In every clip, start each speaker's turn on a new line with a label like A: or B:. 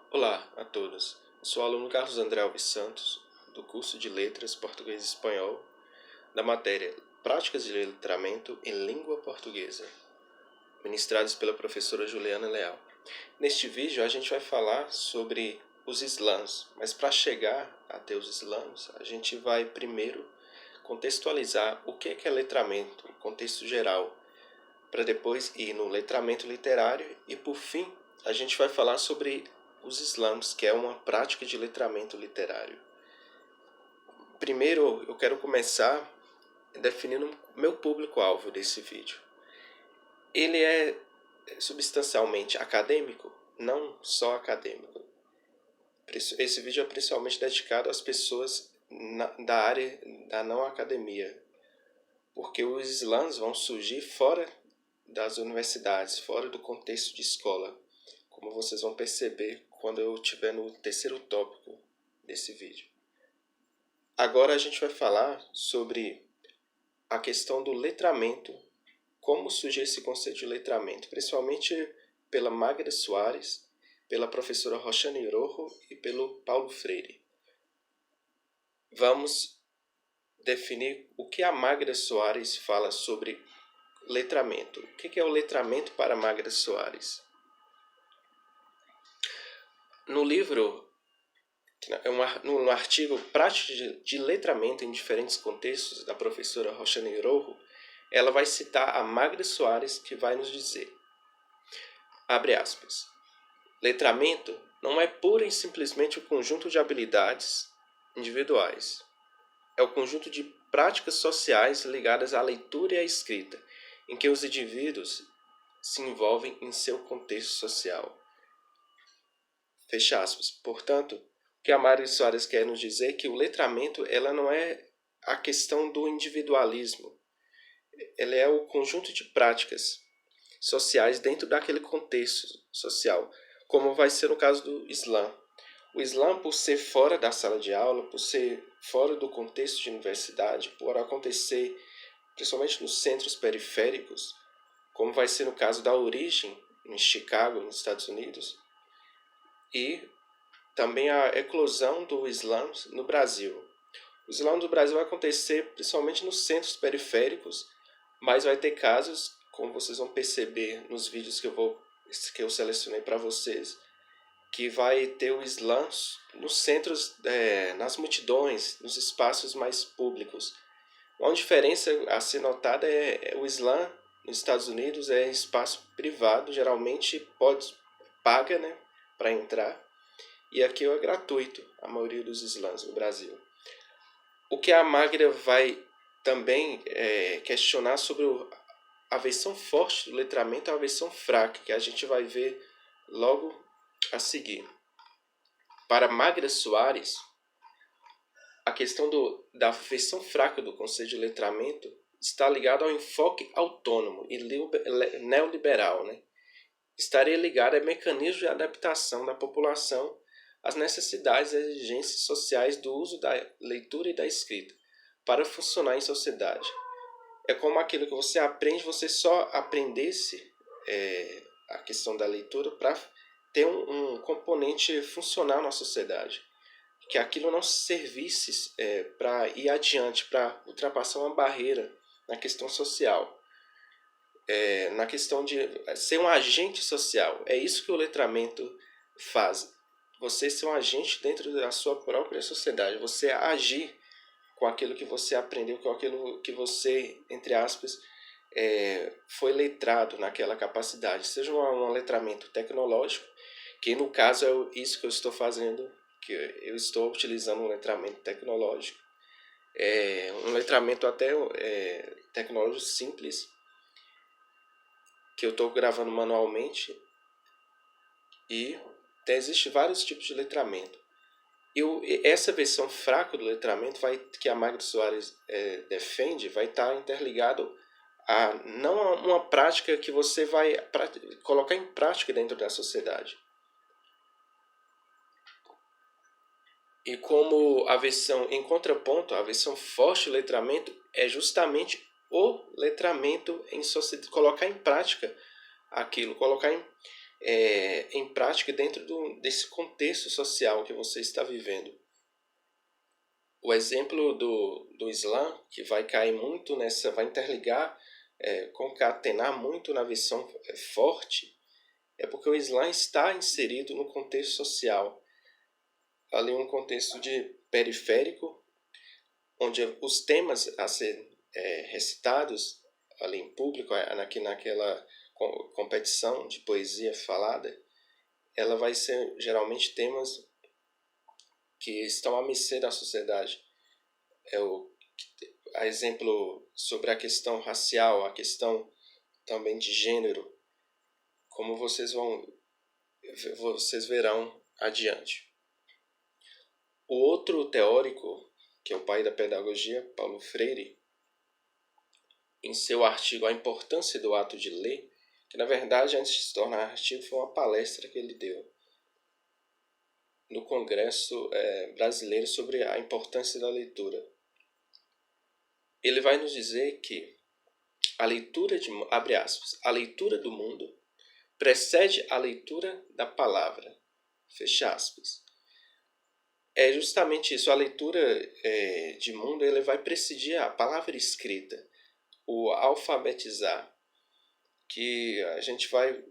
A: Olá a todos, eu sou o aluno Carlos André Alves Santos, do curso de Letras Português e Espanhol, da matéria Práticas de Letramento em Língua Portuguesa, ministrados pela professora Juliana Leal. Neste vídeo a gente vai falar sobre os slams, mas para chegar até os slams, a gente vai primeiro contextualizar o que é letramento, o contexto geral, para depois ir no letramento literário e, por fim, a gente vai falar sobre os slams, que é uma prática de letramento literário. Primeiro, eu quero começar definindo meu público-alvo desse vídeo. Ele é substancialmente acadêmico? Não só acadêmico. Esse vídeo é principalmente dedicado às pessoas da área da não academia, porque os slams vão surgir fora das universidades, fora do contexto de escola, como vocês vão perceber quando eu estiver no terceiro tópico desse vídeo. Agora a gente vai falar sobre a questão do letramento, como surgiu esse conceito de letramento, principalmente pela Magda Soares, pela professora Roxane Rojo e pelo Paulo Freire. Vamos definir o que a Magda Soares fala sobre letramento. O que é o letramento para Magda Soares? No livro, no artigo Práticas de Letramento em Diferentes Contextos, da professora Roxane Rojo, ela vai citar a Magda Soares, que vai nos dizer, abre aspas, letramento não é pura e simplesmente o conjunto de habilidades individuais. É o conjunto de práticas sociais ligadas à leitura e à escrita, em que os indivíduos se envolvem em seu contexto social. Fecha aspas. Portanto, o que a Magda Soares quer nos dizer é que o letramento ela não é a questão do individualismo. Ela é o conjunto de práticas sociais dentro daquele contexto social, como vai ser no caso do Islã. O Islã, por ser fora da sala de aula, por ser fora do contexto de universidade, por acontecer principalmente nos centros periféricos, como vai ser no caso da origem em Chicago, nos Estados Unidos, e também a eclosão do Islã no Brasil. O Islã no Brasil vai acontecer principalmente nos centros periféricos, mas vai ter casos, como vocês vão perceber nos vídeos que eu selecionei para vocês, que vai ter o Islã nos centros, nas multidões, nos espaços mais públicos. Uma diferença a ser notada é o Islã nos Estados Unidos é espaço privado, geralmente paga, né, para entrar, e aqui é gratuito, a maioria dos Islãs no Brasil. O que a Magda vai também questionar sobre a versão forte do letramento e a versão fraca, que a gente vai ver logo a seguir. Para Magda Soares, a questão da versão fraca do conceito de letramento está ligada ao enfoque autônomo e neoliberal, né? Estaria ligada a mecanismos de adaptação da população às necessidades e exigências sociais do uso da leitura e da escrita para funcionar em sociedade. É como aquilo que você aprende, você só aprendesse a questão da leitura para ter um componente funcional na sociedade. Que aquilo não servisse para ir adiante, para ultrapassar uma barreira na questão social. Na questão de ser um agente social. É isso que o letramento faz. Você ser um agente dentro da sua própria sociedade. Você agir com aquilo que você aprendeu, com aquilo que você, entre aspas, foi letrado naquela capacidade. Seja um letramento tecnológico, que no caso é isso que eu estou fazendo, que eu estou utilizando um letramento tecnológico. Um letramento até tecnológico simples, que eu estou gravando manualmente, e existem vários tipos de letramento. Essa versão fraca do letramento que a Magda Soares defende vai estar interligado a não uma prática que você vai colocar em prática dentro da sociedade. E como a versão, em contraponto, a versão forte do letramento é justamente o letramento em sociedade, colocar em prática aquilo, em prática dentro desse contexto social que você está vivendo. O exemplo do Islã, que vai cair muito nessa, vai interligar, concatenar muito na visão forte, é porque o Islã está inserido no contexto social, ali um contexto de periférico, onde os temas a ser recitados ali em público, naquela competição de poesia falada, ela vai ser geralmente temas que estão à mercê da sociedade. A exemplo sobre a questão racial, a questão também de gênero, como vocês verão adiante. O outro teórico, que é o pai da pedagogia, Paulo Freire, em seu artigo A Importância do Ato de Ler, que na verdade antes de se tornar artigo foi uma palestra que ele deu no Congresso Brasileiro sobre a importância da leitura. Ele vai nos dizer que a leitura abre aspas, a leitura do mundo precede a leitura da palavra, fecha aspas. É justamente isso, a leitura de mundo ele vai precedir a palavra escrita, o alfabetizar, que a gente vai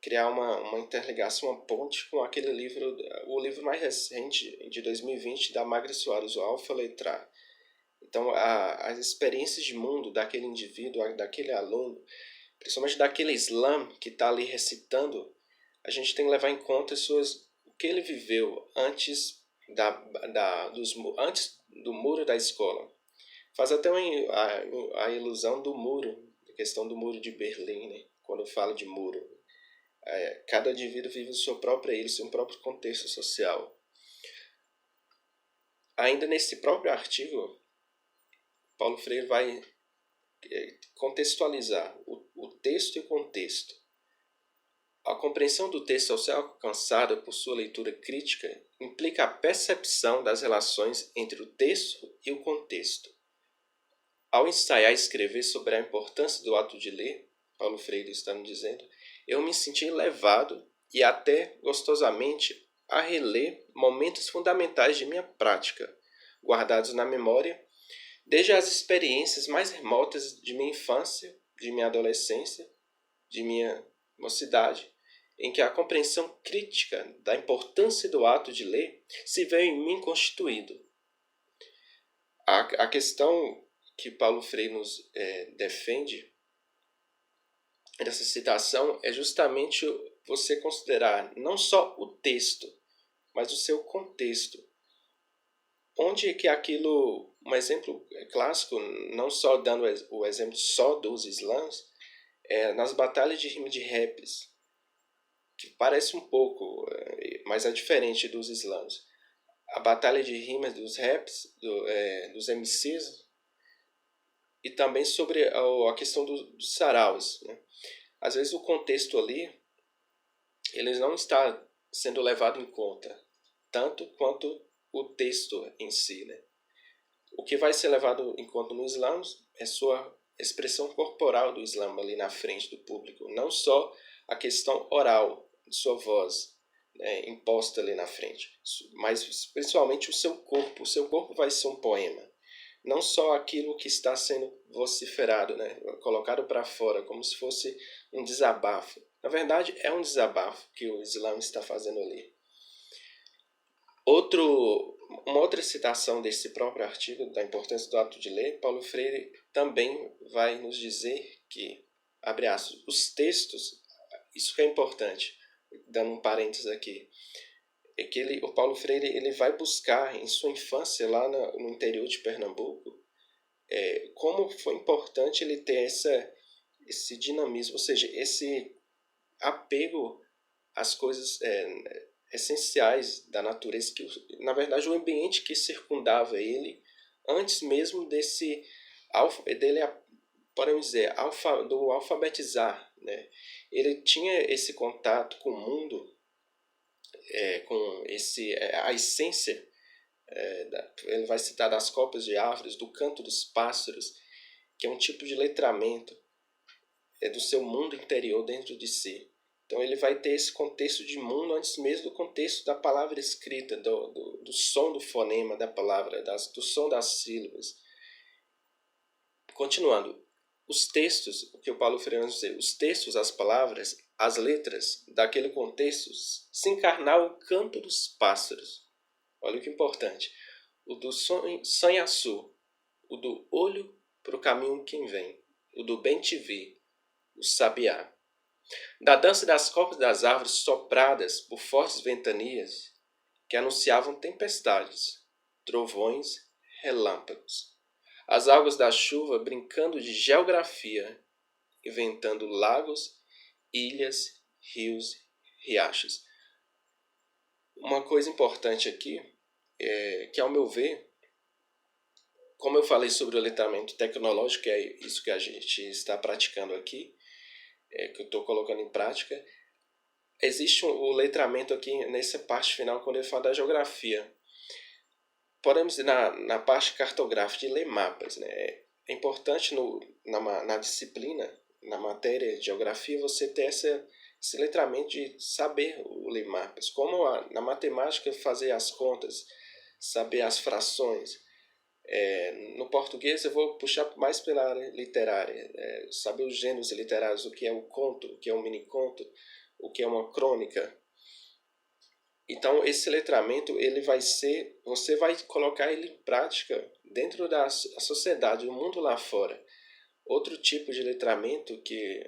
A: criar uma interligação, uma ponte com aquele livro, o livro mais recente, de 2020, da Magda Soares, o Alfa Letrar. Então, as experiências de mundo daquele indivíduo, daquele aluno, principalmente daquele Islã que está ali recitando, a gente tem que levar em conta o que ele viveu antes, antes do muro da escola. Faz até a ilusão do muro, a questão do muro de Berlim, né? Quando eu falo de muro. Cada indivíduo vive o seu próprio ilha, o seu próprio contexto social. Ainda nesse próprio artigo, Paulo Freire vai contextualizar o texto e o contexto. A compreensão do texto social alcançada por sua leitura crítica implica a percepção das relações entre o texto e o contexto. Ao ensaiar e escrever sobre a importância do ato de ler, Paulo Freire está nos dizendo, eu me senti levado e até gostosamente a reler momentos fundamentais de minha prática, guardados na memória, desde as experiências mais remotas de minha infância, de minha adolescência, de minha mocidade, em que a compreensão crítica da importância do ato de ler se vê em mim constituído. A questão que Paulo Freire nos defende nessa citação é justamente você considerar não só o texto, mas o seu contexto. Onde que aquilo, um exemplo clássico, não só dando o exemplo só dos islãs, nas batalhas de rima de raps, que parece um pouco, mas é diferente dos islãs. A batalha de rimas dos raps, dos MCs, e também sobre a questão dos saraus, né? Às vezes o contexto ali, ele não está sendo levado em conta, tanto quanto o texto em si, né? O que vai ser levado em conta no Islã é sua expressão corporal do Islã ali na frente do público, não só a questão oral de sua voz, né, imposta ali na frente, mas principalmente o seu corpo. O seu corpo vai ser um poema, não só aquilo que está sendo vociferado, né, colocado para fora, como se fosse um desabafo. Na verdade, é um desabafo que o Islã está fazendo ali. Uma outra citação desse próprio artigo, da importância do ato de ler, Paulo Freire também vai nos dizer que, abre aspas, os textos, isso que é importante, dando um parênteses aqui, é que o Paulo Freire ele vai buscar em sua infância lá no interior de Pernambuco, como foi importante ele ter esse dinamismo, ou seja, esse apego às coisas essenciais da natureza, que na verdade o ambiente que circundava ele, antes mesmo dele, podemos dizer, do alfabetizar, né? Ele tinha esse contato com o mundo, com a essência, ele vai citar das copas de árvores, do canto dos pássaros, que é um tipo de letramento do seu mundo interior dentro de si. Então ele vai ter esse contexto de mundo antes mesmo do contexto da palavra escrita, do som do fonema da palavra, do som das sílabas. Continuando, os textos, o que o Paulo Freire vai dizer, os textos, as palavras, as letras daquele contexto se encarnar o canto dos pássaros. Olha o que é importante. O do sanhaçu, o do olho para o caminho quem vem, o do bem te vi, o sabiá. Da dança das copas das árvores sopradas por fortes ventanias que anunciavam tempestades, trovões, relâmpagos. As águas da chuva brincando de geografia, inventando lagos, ilhas, rios, riachos. Uma coisa importante aqui é que, ao meu ver, como eu falei sobre o letramento tecnológico, que é isso que a gente está praticando aqui, que eu estou colocando em prática, existe o letramento aqui nessa parte final quando ele fala da geografia. Podemos dizer na parte cartográfica de ler mapas, né? É importante na disciplina, na matéria de geografia, você ter esse letramento de saber ler mapas. Como na matemática fazer as contas, saber as frações. No português eu vou puxar mais pela área literária, saber os gêneros literários, o que é o conto, o que é um mini-conto, o que é uma crônica. Então esse letramento você vai colocar ele em prática dentro da sociedade, o mundo lá fora. Outro tipo de letramento que